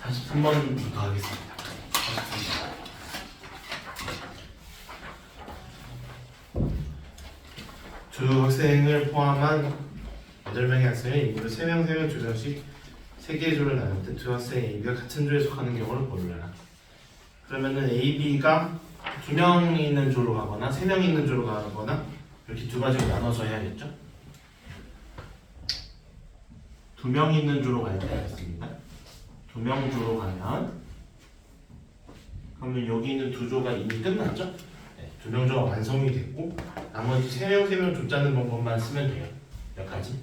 43번부터 하겠습니다. 43번. 주 학생을 포함한 8명의 학생을 인구를 3명 2명씩 3개의 조를 나눌 때 두 학생 A가 같은 조에 속하는 경우를 고르라. 그러면은 A, B가 2명 있는 조로 가거나 3명 있는 조로 가거나 이렇게 두 가지로 나눠서 해야겠죠? 2명 있는 조로 갈 때 하겠습니다. 2명 조로 가면 그러면 여기 있는 두 조가 이미 끝났죠? 네, 2명 조가 완성이 됐고 나머지 3명 조 짜는 방법만 쓰면 돼요. 몇 가지?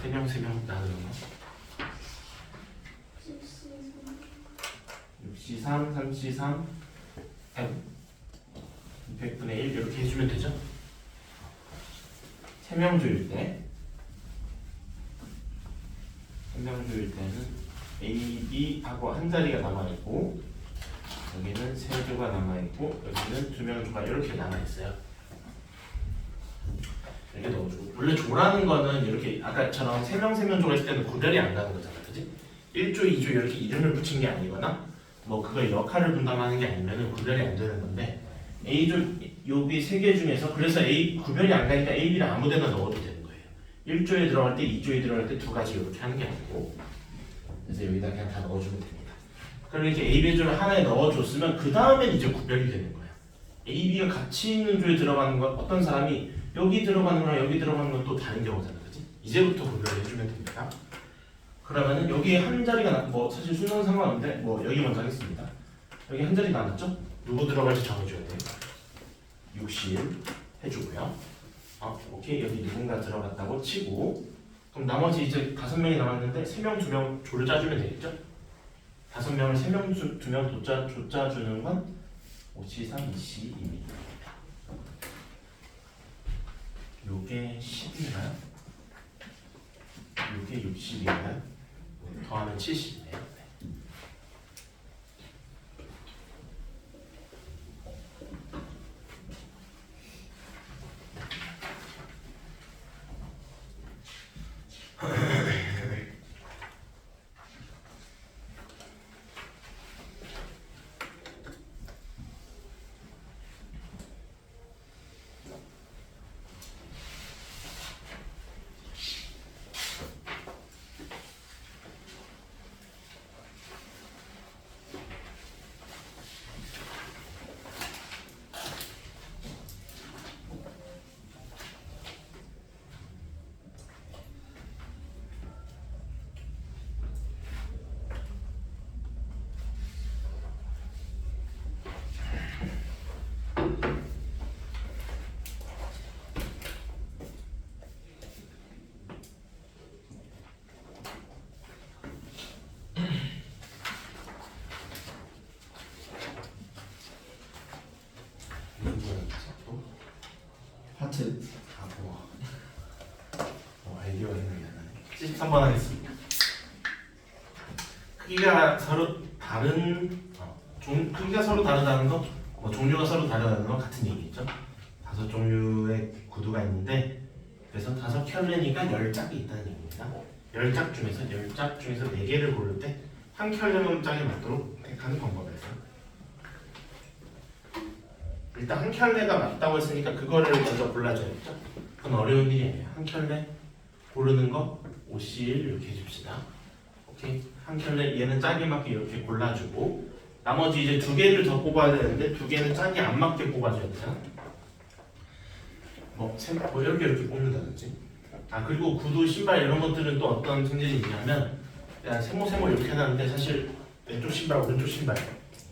3명 나누는 거 6C3, 3C3, M 100분의 1 이렇게 해주면 되죠? 3명 조일 때 3명 조일 때는 A, B하고 한 자리가 남아있고 여기는 3조가 남아있고 여기는 2명 조가 이렇게 남아있어요. 이렇게 넣어주고 원래 조라는 거는 이렇게 아까처럼 3명 조가 있을 때는 구별이 안 가는 거잖아, 그치? 1조, 2조 이렇게 이름을 붙인 게 아니거나 뭐 그거 역할을 분담하는 게 아니면 구별이 안 되는 건데 A조, 요비 3개 중에서 그래서 A 구별이 안 가니까 A, B를 아무 데나 넣어도 되는 거예요. 1조에 들어갈 때, 2조에 들어갈 때 두 가지 이렇게 하는 게 아니고 그래서 여기다 그냥 다 넣어주면 됩니다. 그럼 이렇게 A, B조를 하나에 넣어줬으면 그 다음엔 이제 구별이 되는 거야. A, B가 같이 있는 조에 들어가는 건 어떤 사람이 여기 들어가는 거랑 여기 들어가는 건 또 다른 경우잖아, 그치? 이제부터 구별을 해주면 됩니다. 그러면은 여기에 한 자리가 뭐 사실 순서는 상관없는데 뭐 여기 먼저 하겠습니다. 여기 한 자리 남았죠? 누구 들어갈지 정해줘야 돼요. 60 해주고요. 오케이 여기 누군가 들어갔다고 치고 그럼 나머지 이제 5명이 남았는데 3명, 2명 조를 짜주면 되겠죠? 5명을 3명, 2명 조 짜주는 건 5C3, 2C, 2입니다. 요게 10인가요? 요게 60인가요? 더하면 70이네요. 하트. 아이디어가 생각이 안 나네. 73번 하겠습니다. 크기가 서로 다른 크기가 서로 다르다는 거, 뭐 종류가 서로 다르다는 건 같은 얘기죠. 5종류의 구두가 있는데 그래서 5켤레니까 10짝이 있다는 얘기입니다. 10짝 중에서 4개를 고를 때 한 켤레만 짝에 맞도록 택하는 방법이었어요. 일단 한 켤레가 맞다고 했으니까 그거를 먼저 골라줘야겠죠. 그건 어려운 일이 아니에요. 한 켤레 고르는 거 5C1 이렇게 해줍시다. 오케이. 한 켤레 얘는 짝에 맞게 이렇게 골라주고 나머지 이제 2개를 더 뽑아야 되는데 2개는 짝이 안 맞게 뽑아줘야 되잖아. 뭐 이렇게 뽑는다든지. 그리고 구두, 신발 이런 것들은 또 어떤 성질이 있냐면 그냥 세모 이렇게 해놨는데 사실 왼쪽 신발, 오른쪽 신발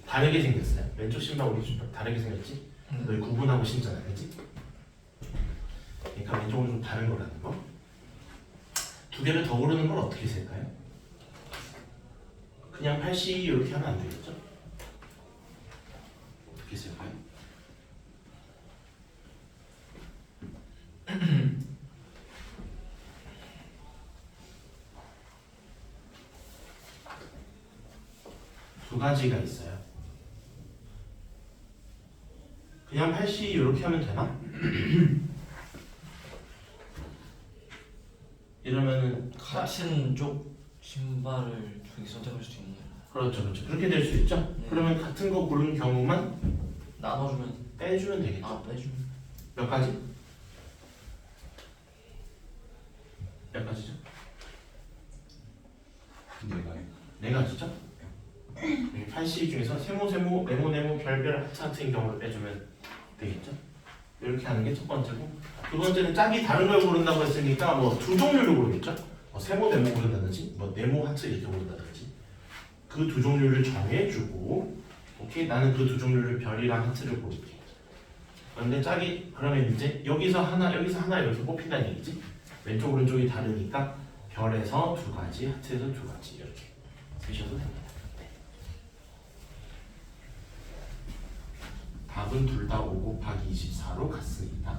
다르게 생겼어요. 왼쪽 신발, 오른쪽 신발 다르게 생겼지? 너희 구분하고 신잖아, 그치? 그러니까 왼쪽은 좀 다른 거라는 거. 2개를 더 고르는 건 어떻게 쓸까요? 그냥 8C 이렇게 하면 안 되겠죠? 어떻게 쓸까요? 두 가지가 있어요. 그냥 8C 이렇게 하면 되나? 이러면 그러면은 같은 쪽 신발을 두 개 선택할 수도 있는 거예요. 그렇죠, 그렇죠. 그렇게 될 수 있죠. 네. 그러면 같은 거 고른 경우만 나눠주면 빼주면 되겠죠. 빼주면 몇 가지? 몇 가지죠? 네 가지죠? 여기 8C 중에서 세모, 네모, 별별, 하트인 경우를 빼주면 되겠죠? 이렇게 하는 게 첫 번째고, 두 번째는 짝이 다른 걸 고른다고 했으니까 뭐 두 종류를 고르겠죠? 뭐 세모, 네모 고른다든지, 뭐 네모, 하트 이렇게 고른다든지, 그 두 종류를 정해주고, 오케이, 나는 그 두 종류를 별이랑 하트를 고를게. 그런데 짝이 그러면 이제 여기서 하나 이렇게 뽑힌다는 얘기지? 왼쪽 오른쪽이 다르니까 별에서 두 가지, 하트에서 두 가지 이렇게 쓰셔도 됩니다. 네. 답은 둘 다 5 곱하기 24로 같습니다.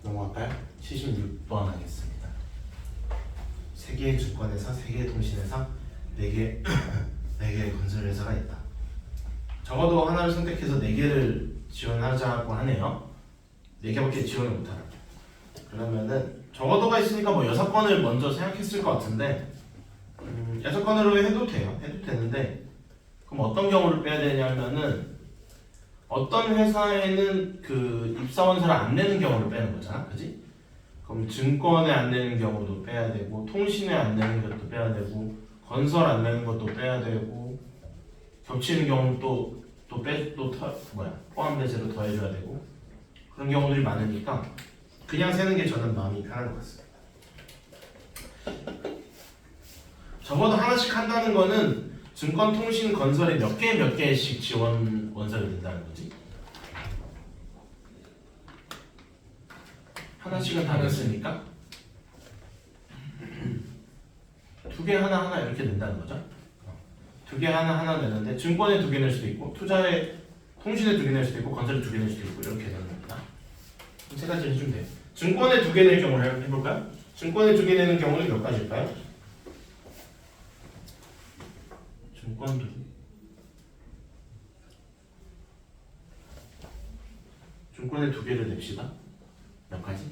넘어갈까요? 76번 하겠습니다. 세 개의 주권에서 세 개의 통신에서 네 개의 건설회사가 있다. 적어도 하나를 선택해서 네 개를 지원하자고 하네요. 네 개밖에 지원을 못하라. 그러면은 적어도가 있으니까 뭐 6건을 먼저 생각했을 것 같은데 6건으로 해도 돼요. 해도 되는데 그럼 어떤 경우를 빼야 되냐면은 어떤 회사에는 그 입사원서를 안 내는 경우를 빼는 거잖아, 그지? 그럼 증권에 안 내는 경우도 빼야 되고, 통신에 안 내는 것도 빼야 되고, 건설 안 내는 것도 빼야 되고, 겹치는 경우 포함 배제로 더해줘야 되고, 그런 경우들이 많으니까 그냥 세는 게 저는 마음이 편한 것 같습니다. 적어도 하나씩 한다는 거는 증권, 통신, 건설에 몇 개씩 지원 원서를 낸다는 거지. 하나씩은 다 냈으니까 두 개 하나 이렇게 낸다는 거죠. 두 개 하나 내는데 증권에 두 개 낼 수도 있고 투자에 통신에 두 개 낼 수도 있고 건설에 두 개 낼 수도 있고 이렇게 되는 겁니다. 세 가지를 해주면 돼요. 증권에 두 개 낼 경우를 해볼까요? 증권에 두 개 내는 경우는 몇 가지일까요? 증권 두 개. 증권에 두 개를 냅시다. 몇 가지?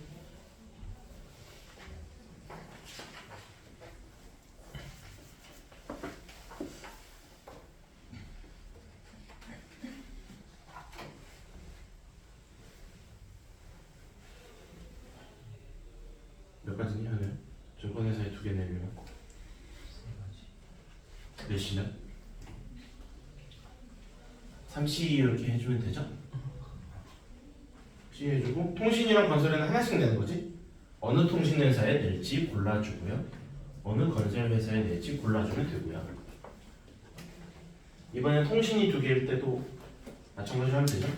몇 가지니 하면? 증권회사에 두 개 내려면 몇이면? 3C 이렇게 해주면 되죠? C 해주고 통신이랑 건설에는 하나씩 내는 거지? 어느 통신회사에 낼지 골라주고요. 어느 건설회사에 낼지 골라주면 되고요. 이번엔 통신이 두 개일 때도 마찬가지로 하면 되죠?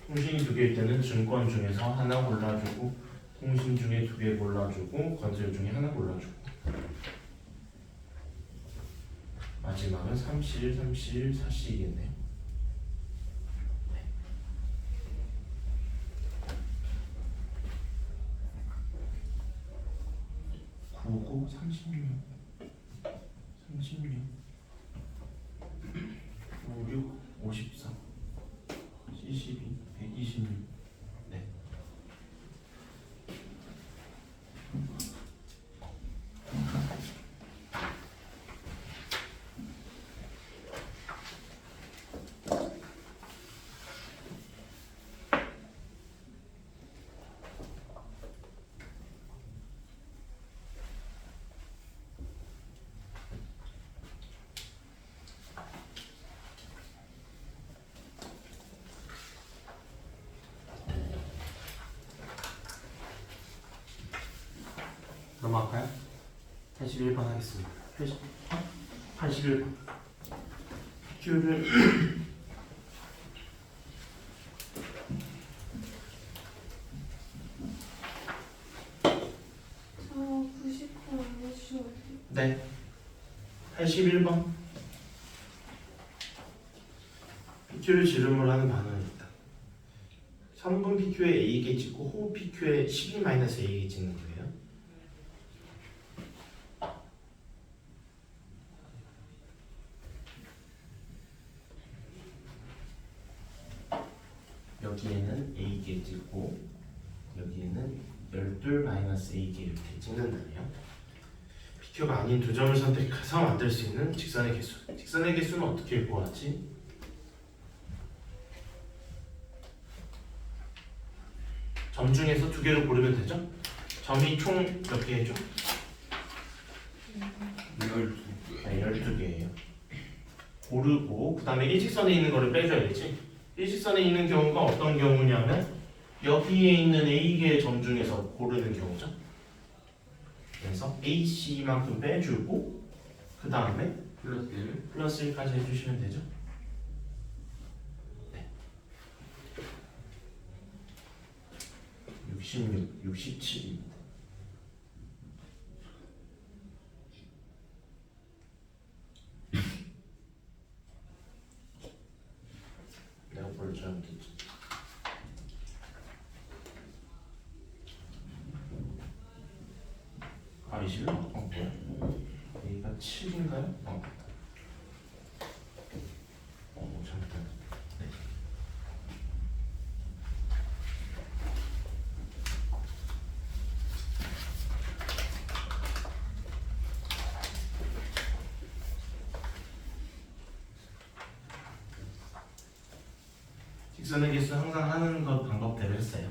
통신이 두 개일 때는 증권 중에서 하나 골라주고 통신 중에 두 개 골라주고 건설 중에 하나 골라주고 마지막은 3C, 4C이겠네요. 9, 36 5, 6, 54 C12, 126 네. 넘어갈까요? 81번 하겠습니다. 81번 PQ를 저 90번 알려주시면 어떡해요? 네 81번 PQ를 지름으로 하는 반응입니다. 3분 PQ에 A개 찍고 호흡 PQ에 12-A개 찍는 거예요. 여기에는 A개 찍고 여기에는 12-A개 이렇게 찍는다네요. PQ가 아닌 두 점을 선택해서 만들 수 있는 직선의 개수. 직선의 개수는 어떻게 구하지? 점 중에서 두 개를 고르면 되죠? 점이 총 몇 개죠? 12개예요. 고르고 그 다음에 일직선에 있는 거를 빼줘야 되지. 일직선에 있는 경우가 어떤 경우냐면 여기에 있는 A개의 점 중에서 고르는 경우죠. 그래서 AC만큼 빼주고 그 다음에 플러스 1까지 해주시면 되죠. 네. 66, 67입니다. 내가 뭘 잘못했지? 아, 21? 뭐야? A가 7인가요? 잘못했네. 네. 직선의 개수 항상 하는 것 방법대로 했어요.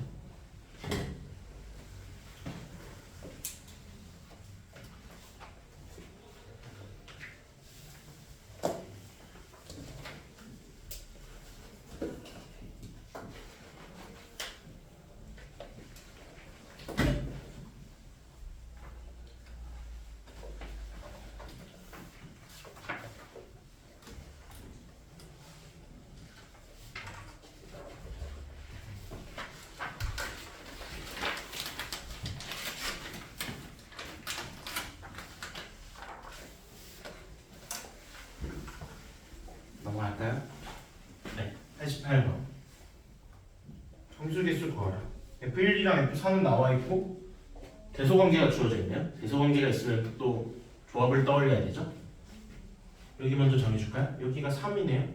넘어갈까요? 네, 88번. 함수개수 구하라. F1이랑 F4는 나와 있고 대소관계가 주어져 있네요. 대소관계가 있으면 또 조합을 떠올려야 되죠. 여기 먼저 정해줄까요? 여기가 3이네요.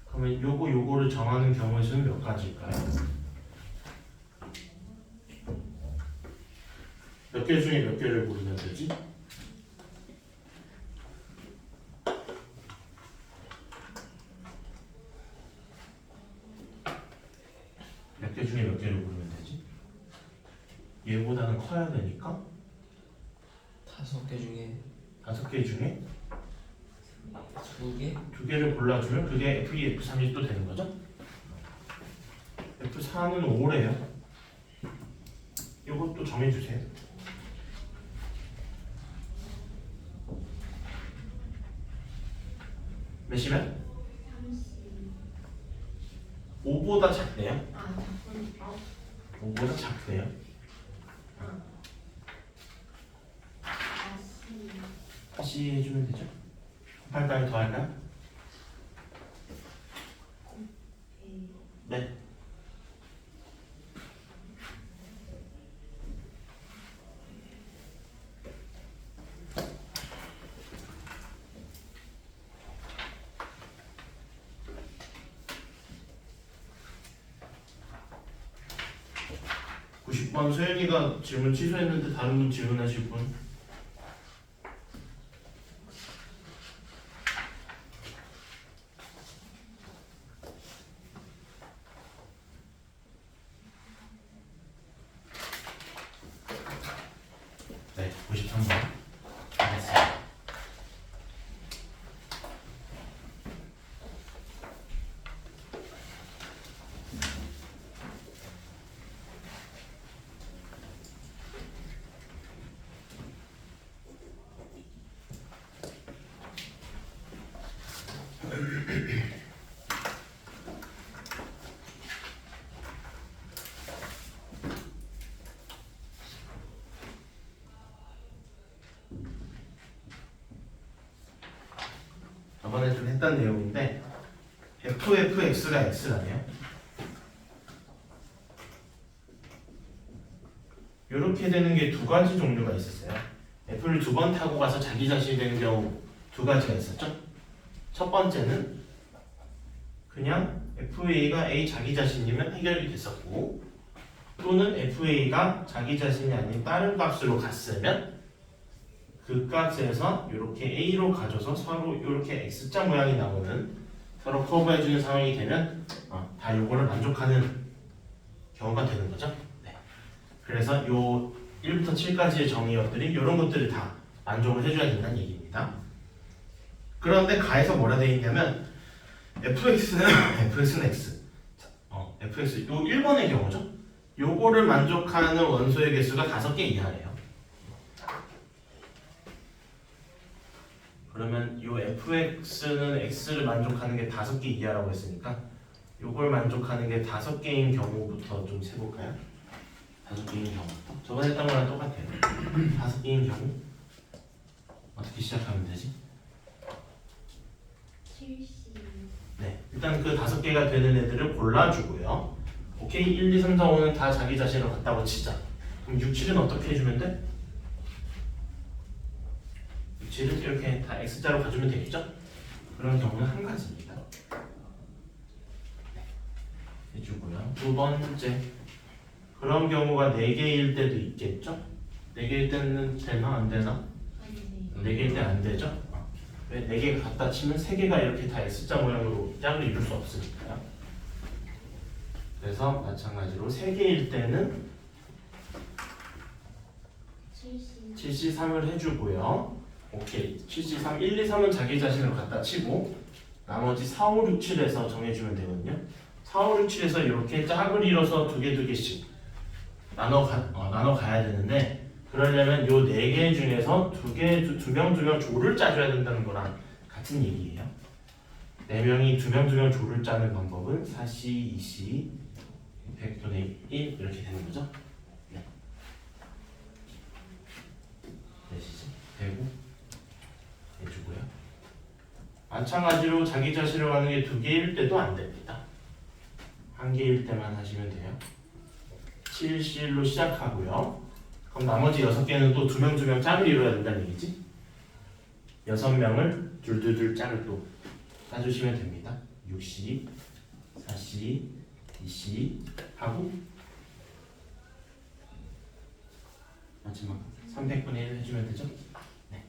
그러면 요거를 정하는 경우의 수는 몇 가지일까요? 몇 개 중에 몇 개를 고르면 되지? 몇 개 중에 몇 개를 고르면 되지? 얘보다는 커야 되니까 5개 중에 5개 중에 2개? 2개를 골라주면 그게 F2, F3이 또 되는 거죠? F4는 5래요. 이것도 정해주세요. 몇이면? 5보다 작대요? 아, 잠깐만. 5보다 작대요? 다시 해주면 되죠? 할까요? 더 할까요? 네. 소연이가 질문 취소했는데 다른 분 질문하실 분? 네, 93번 알겠습니다. 저번에 좀 했던 내용인데 fx가 x라네요. 이렇게 되는 게 두 가지 종류가 있었어요. f를 두 번 타고 가서 자기 자신이 되는 경우 두 가지가 있었죠. 첫 번째는 그냥 fa가 a 자기 자신이면 해결이 됐었고, 또는 fa가 자기 자신이 아닌 다른 값으로 갔으면 그 값에서 이렇게 a로 가져서 서로 이렇게 x자 모양이 나오는 서로 커브해주는 상황이 되면 다 요거를 만족하는 경우가 되는 거죠. 네. 그래서 요 1부터 7까지의 정의어들이 이런 것들을 다 만족을 해줘야 된다는 얘기입니다. 그런데 가에서 뭐라 되어 있냐면 fx는 x, fx 요 1번의 경우죠. 요거를 만족하는 원소의 개수가 5개 이하래요. 그러면 요 fx는 x를 만족하는 게 5개 이하라고 했으니까 요걸 만족하는 게 5개인 경우부터 좀 세볼까요? 5개인 경우부터 저번에 했던 거랑 똑같아요. 5개인 경우 어떻게 시작하면 되지? 70. 네, 일단 그 5개가 되는 애들을 골라주고요. 오케이, 1, 2, 3, 4, 5는 다 자기 자신을 갖다고 치자. 그럼 6, 7은 어떻게 해주면 돼? 6, 7은 이렇게 다 x자로 가주면 되겠죠? 그런 경우는 한 가지입니다. 네, 해주고요. 두 번째, 그런 경우가 4개일 때도 있겠죠? 4개일 때는 되나 안 되나? 4개일 때 안 되죠? 왜 4개가 갖다 치면 3개가 이렇게 다 X자 모양으로 짝을 이룰 수 없으니까요. 그래서 마찬가지로 3개일 때는 70. 7C3을 해주고요. 오케이. 7C3, 1, 2, 3은 자기 자신을 갖다 치고 나머지 4, 5, 6, 7에서 정해주면 되거든요. 4, 5, 6, 7에서 이렇게 짝을 이뤄서 2개씩 나눠 가야 되는데, 그러려면 요 4개 중에서 2명 조를 짜줘야 된다는 거랑 같은 얘기예요. 4명이 2명 조를 짜는 방법은 4C, 2C, 100분의 1 이렇게 되는 거죠. 네. 되시죠? 되고 해주고요. 마찬가지로 자기 자신을 하는 게 2개일 때도 안 됩니다. 1개일 때만 하시면 돼요. 7C로 시작하고요. 그럼 나머지 6개는 또 2명 짝을 이뤄야 된다는 얘기지? 6명을 둘둘둘 짝을 또 짜주시면 됩니다. 6C, 4C, 2C 하고 마지막 300분의 1 해주면 되죠? 네.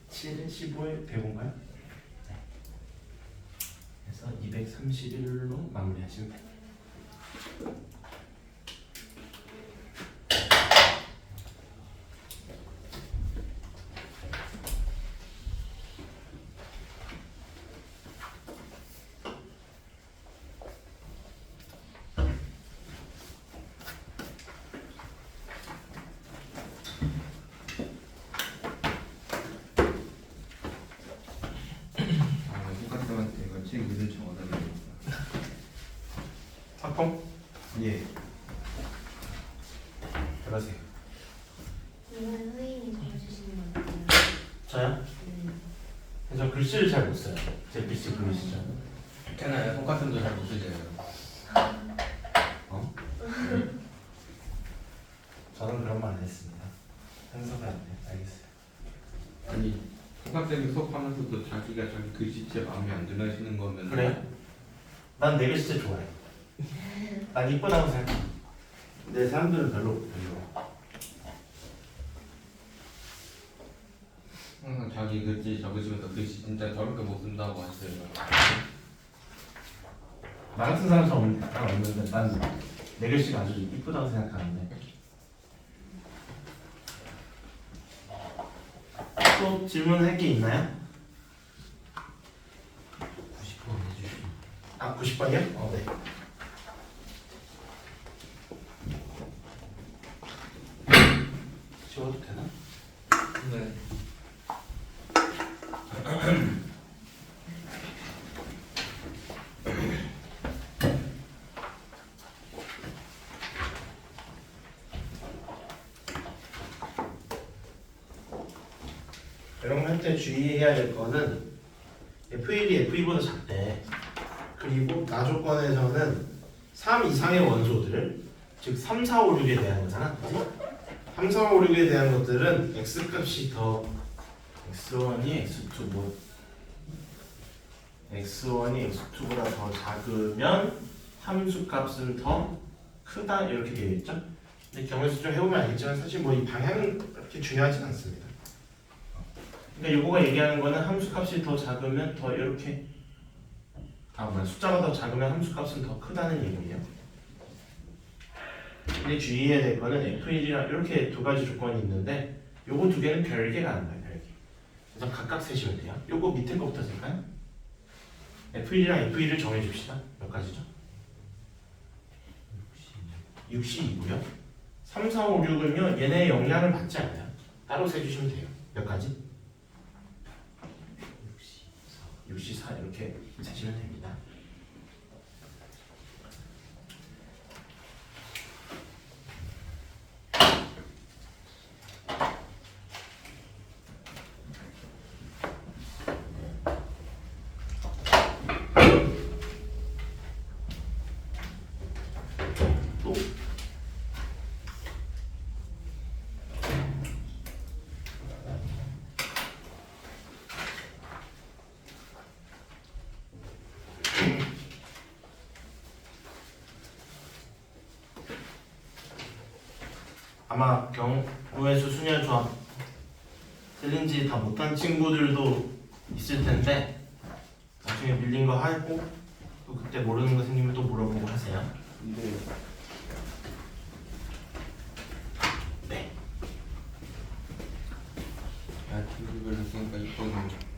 7은 15에 105인가요? 네. 그래서 231로 마무리하시면 됩니다. 손가락한테 이거 책 이름 적어달라고. 학봉? 예. 들어가세요. 이건 선생님이 적어주시는 거 같아요. 저요? 네. 저 글씨를 잘 못 써요. 제 글씨 보이시죠? 괜찮아요. 손가락도 잘 못 쓰세요. 어? 저는 그런 말 안 했습니다. 현석이 안 돼. 알겠어요. 아니 손가락쌤이 수업하면서도 자기가 자기 글씨체 마음에 안 드나 하시는 거면 그래요? 난 내 글씨 진짜 좋아해. 난 이쁘다고 생각해. 근데 사람들은 별로. 항상 자기 글씨 적으시면서 글씨 진짜 더럽게 못 쓴다고 하세요. 나 같은 사람 잘 없는데 난 내 글씨가 아주 이쁘다고 생각하는데. 또 질문할 게 있나요? 90번 해주시면. 아, 90번이요? 네. 지워도 되나? 네. 이런 거 할 때 주의해야 될 거는 F1이 F2보다 작대. 그리고 나조건에서는 3 이상의 원소들, 즉 3, 4, 5, 6에 대한 거잖아. 그치? 3, 4, 5, 6에 대한 것들은 X값이 더 X1이 X2 뭐 X1이 X2보다 더 작으면 함수값은 더 크다 이렇게 되어있죠. 근데 경우 수정 해보면 알겠지만 사실 뭐 이 방향은 그렇게 중요하진 않습니다. 그러니까 요거가 얘기하는 거는 함수값이 더 작으면 더 이렇게 숫자가 더 작으면 함수값은 더 크다는 얘기예요. 근데 주의해야 될 거는 F1이랑 이렇게 두 가지 조건이 있는데 요거 두 개는 별개가 안 나요. 별개. 그래서 각각 세시면 돼요. 요거 밑에 거부터 쓸까요? F1이랑 F2를 정해줍시다. 몇 가지죠? 60이고요. 3, 4, 5, 6은요. 얘네의 영향을 받지 않아요. 따로 세주시면 돼요. 몇 가지? 64 이렇게 세시면 됩니다. 또 아마 경우의 수 순열 조합 틀린지 다 못한 친구들도 있을 텐데 나중에 밀린 거 하고 또 그때 모르는 거 생기면 또 물어보고 하세요. 근데 네. 야, 친구별로 쓰니까 이거는